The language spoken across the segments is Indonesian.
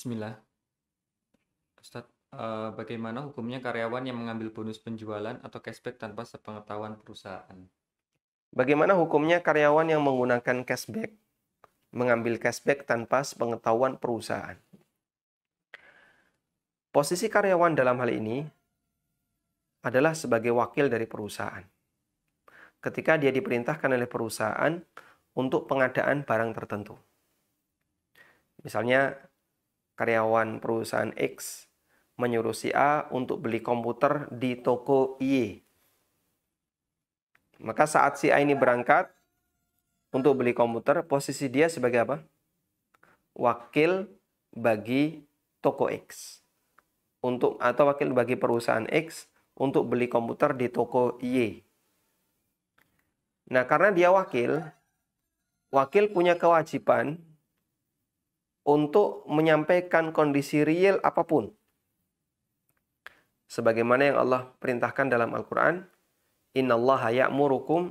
Bismillah. Ustadz, bagaimana hukumnya karyawan yang mengambil bonus penjualan atau cashback tanpa sepengetahuan perusahaan? Bagaimana hukumnya karyawan yang menggunakan cashback, mengambil cashback tanpa sepengetahuan perusahaan? Posisi karyawan dalam hal ini adalah sebagai wakil dari perusahaan. Ketika dia diperintahkan oleh perusahaan untuk pengadaan barang tertentu. Misalnya, karyawan perusahaan X menyuruh si A untuk beli komputer di toko Y. Maka saat si A ini berangkat untuk beli komputer, posisi dia sebagai apa? Wakil bagi toko X. Atau wakil bagi perusahaan X untuk beli komputer di toko Y. Nah, karena dia wakil punya kewajiban untuk menyampaikan kondisi real apapun. Sebagaimana yang Allah perintahkan dalam Al-Quran, Innallaha ya'murukum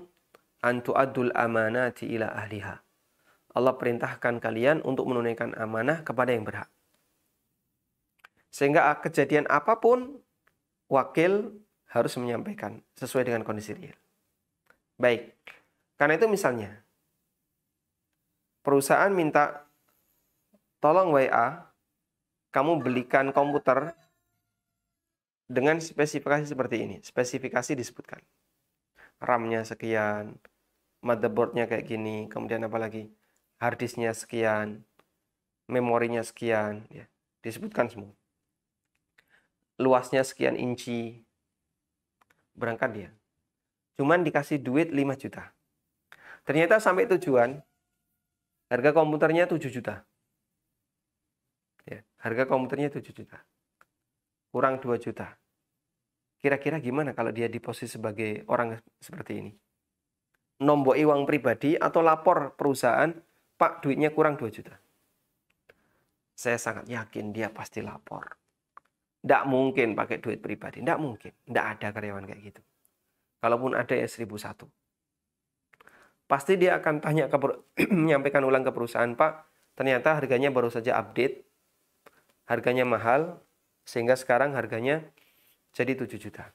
an tu'addul amanati ila ahliha. Allah perintahkan kalian untuk menunaikan amanah kepada yang berhak. Sehingga kejadian apapun, wakil harus menyampaikan sesuai dengan kondisi real. Baik, karena itu misalnya, perusahaan minta, tolong WA, kamu belikan komputer dengan spesifikasi seperti ini. Spesifikasi disebutkan. RAM-nya sekian, motherboard-nya kayak gini, kemudian apa lagi? Hard disk-nya sekian, memorinya sekian, ya, disebutkan semua. Luasnya sekian inci, berangkat dia. Cuman dikasih duit 5 juta. Ternyata sampai tujuan, harga komputernya 7 juta. Ya, harga komputernya 7 juta. Kurang 2 juta. Kira-kira gimana kalau dia di posisi sebagai orang seperti ini? Nomboi uang pribadi atau lapor perusahaan, Pak, duitnya kurang 2 juta. Saya sangat yakin dia pasti lapor. Tidak mungkin pakai duit pribadi. Tidak mungkin. Tidak ada karyawan kayak gitu. Kalaupun ada ya 1001. Pasti dia akan tanya menyampaikan ulang ke perusahaan, Pak, ternyata harganya baru saja update. Harganya mahal, sehingga sekarang harganya jadi 7 juta.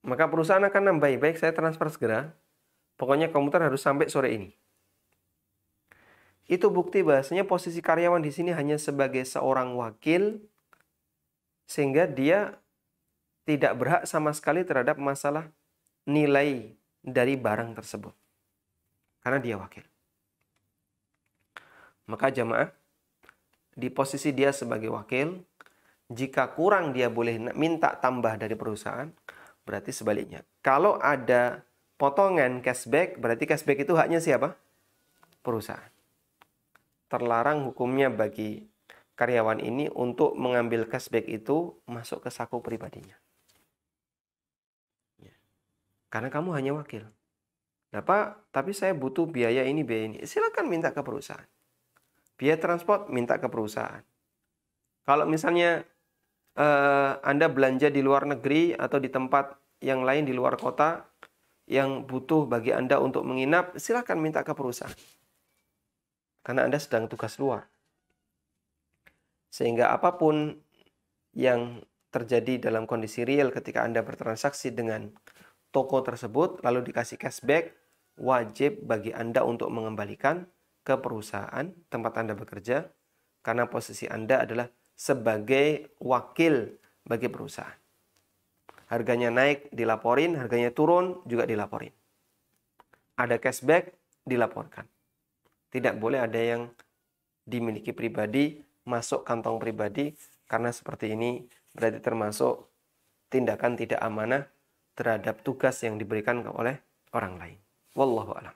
Maka perusahaan akan nambahi, baik saya transfer segera. Pokoknya komputer harus sampai sore ini. Itu bukti bahasanya posisi karyawan di sini hanya sebagai seorang wakil, sehingga dia tidak berhak sama sekali terhadap masalah nilai dari barang tersebut. Karena dia wakil. Maka jamaah, di posisi dia sebagai wakil, jika kurang dia boleh minta tambah dari perusahaan, berarti sebaliknya. Kalau ada potongan cashback, berarti cashback itu haknya siapa? Perusahaan. Terlarang hukumnya bagi karyawan ini untuk mengambil cashback itu masuk ke saku pribadinya. Karena kamu hanya wakil. Nah Pak, tapi saya butuh biaya ini. Silakan minta ke perusahaan. Biaya transport, minta ke perusahaan. Kalau misalnya Anda belanja di luar negeri atau di tempat yang lain di luar kota yang butuh bagi Anda untuk menginap, silakan minta ke perusahaan. Karena Anda sedang tugas luar. Sehingga apapun yang terjadi dalam kondisi real ketika Anda bertransaksi dengan toko tersebut, lalu dikasih cashback, wajib bagi Anda untuk mengembalikan ke perusahaan tempat Anda bekerja, karena posisi Anda adalah sebagai wakil bagi perusahaan. Harganya naik, dilaporin, harganya turun, juga dilaporin. Ada cashback, dilaporkan. Tidak boleh ada yang dimiliki pribadi, masuk kantong pribadi, karena seperti ini berarti termasuk tindakan tidak amanah terhadap tugas yang diberikan oleh orang lain. Wallahu a'lam.